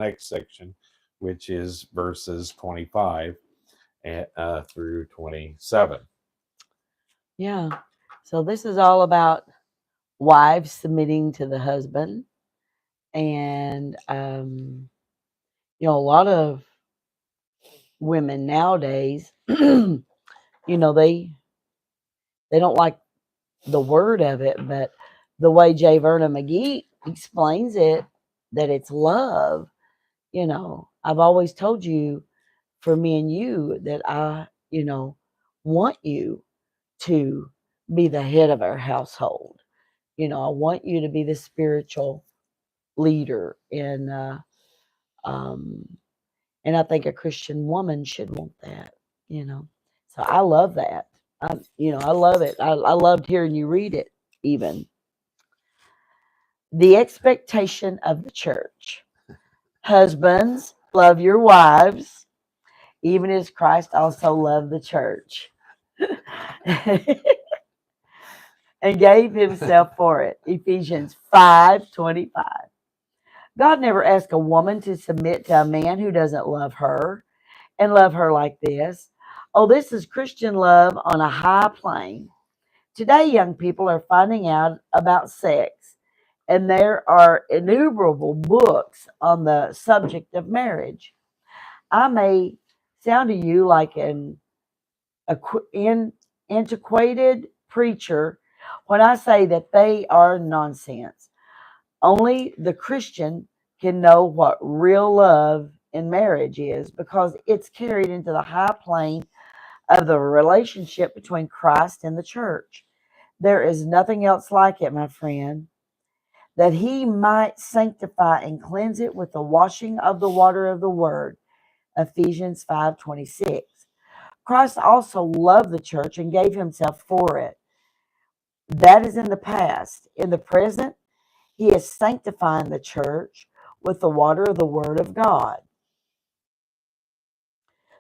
next section, which is verses 25 through 27. Yeah. So this is all about wives submitting to the husband. And, a lot of women nowadays, they don't like the word of it, but the way J. Vernon McGee explains it, that it's love. I've always told you, for me and you, that I want you to be the head of our household. I want you to be the spiritual leader, um, and I think a Christian woman should want that. You know, so I love that. I love it. I loved hearing you read it. Even the expectation of the church: husbands, love your wives, even as Christ also loved the church and gave himself for it. Ephesians 5:25. God never asked a woman to submit to a man who doesn't love her and love her like this. Oh, this is Christian love on a high plane. Today, young people are finding out about sex, and there are innumerable books on the subject of marriage. I may sound to you like an antiquated preacher when I say that they are nonsense. Only the Christian can know what real love in marriage is, because it's carried into the high plane of the relationship between Christ and the church. There is nothing else like it, my friend, that he might sanctify and cleanse it with the washing of the water of the word. Ephesians 5:26. Christ also loved the church and gave himself for it. That is in the past. In the present, he is sanctifying the church with the water of the word of God.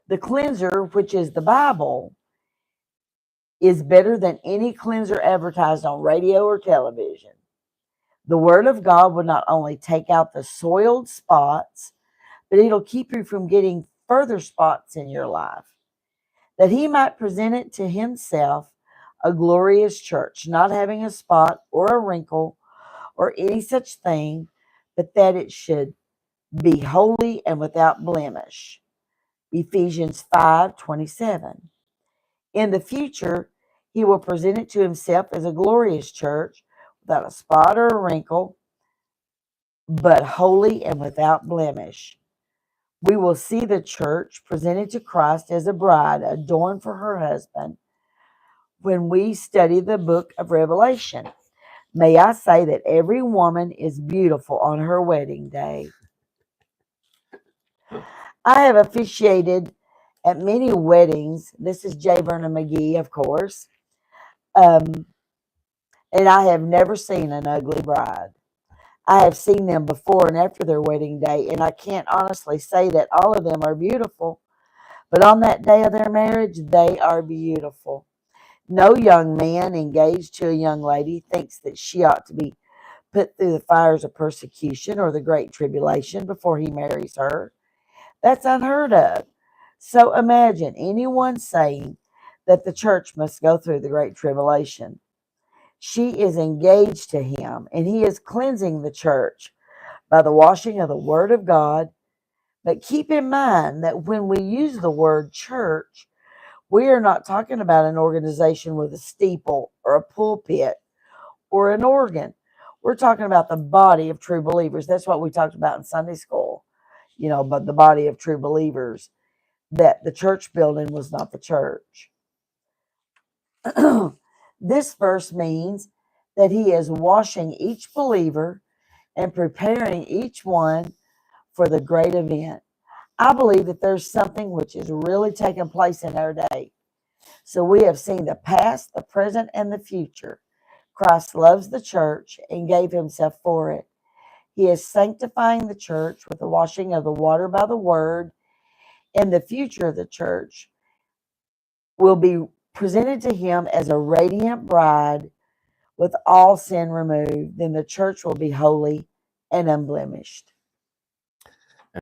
The cleanser, which is the Bible, is better than any cleanser advertised on radio or television. The word of God will not only take out the soiled spots, but it'll keep you from getting further spots in your life, that he might present it to himself a glorious church, not having a spot or a wrinkle or any such thing, but that it should be holy and without blemish. Ephesians 5:27. In the future, he will present it to himself as a glorious church without a spot or a wrinkle, but holy and without blemish. We will see the church presented to Christ as a bride adorned for her husband when we study the book of Revelation. May I say that every woman is beautiful on her wedding day. I have officiated at many weddings. This is J. Vernon McGee, of course. Um, and I have never seen an ugly bride. I have seen them before and after their wedding day, and I can't honestly say that all of them are beautiful, but on that day of their marriage, they are beautiful. No young man engaged to a young lady thinks that she ought to be put through the fires of persecution or the great tribulation before he marries her. That's unheard of. So imagine anyone saying that the church must go through the great tribulation. She is engaged to him, and he is cleansing the church by the washing of the word of God. But keep in mind that when we use the word church, we are not talking about an organization with a steeple or a pulpit or an organ. We're talking about the body of true believers. That's what we talked about in Sunday school, but the body of true believers, that the church building was not the church. This verse means that he is washing each believer and preparing each one for the great event. I believe that there's something which is really taking place in our day. So we have seen the past, the present, and the future. Christ loves the church and gave himself for it. He is sanctifying the church with the washing of the water by the word. And the future of the church will be presented to him as a radiant bride with all sin removed. Then the church will be holy and unblemished.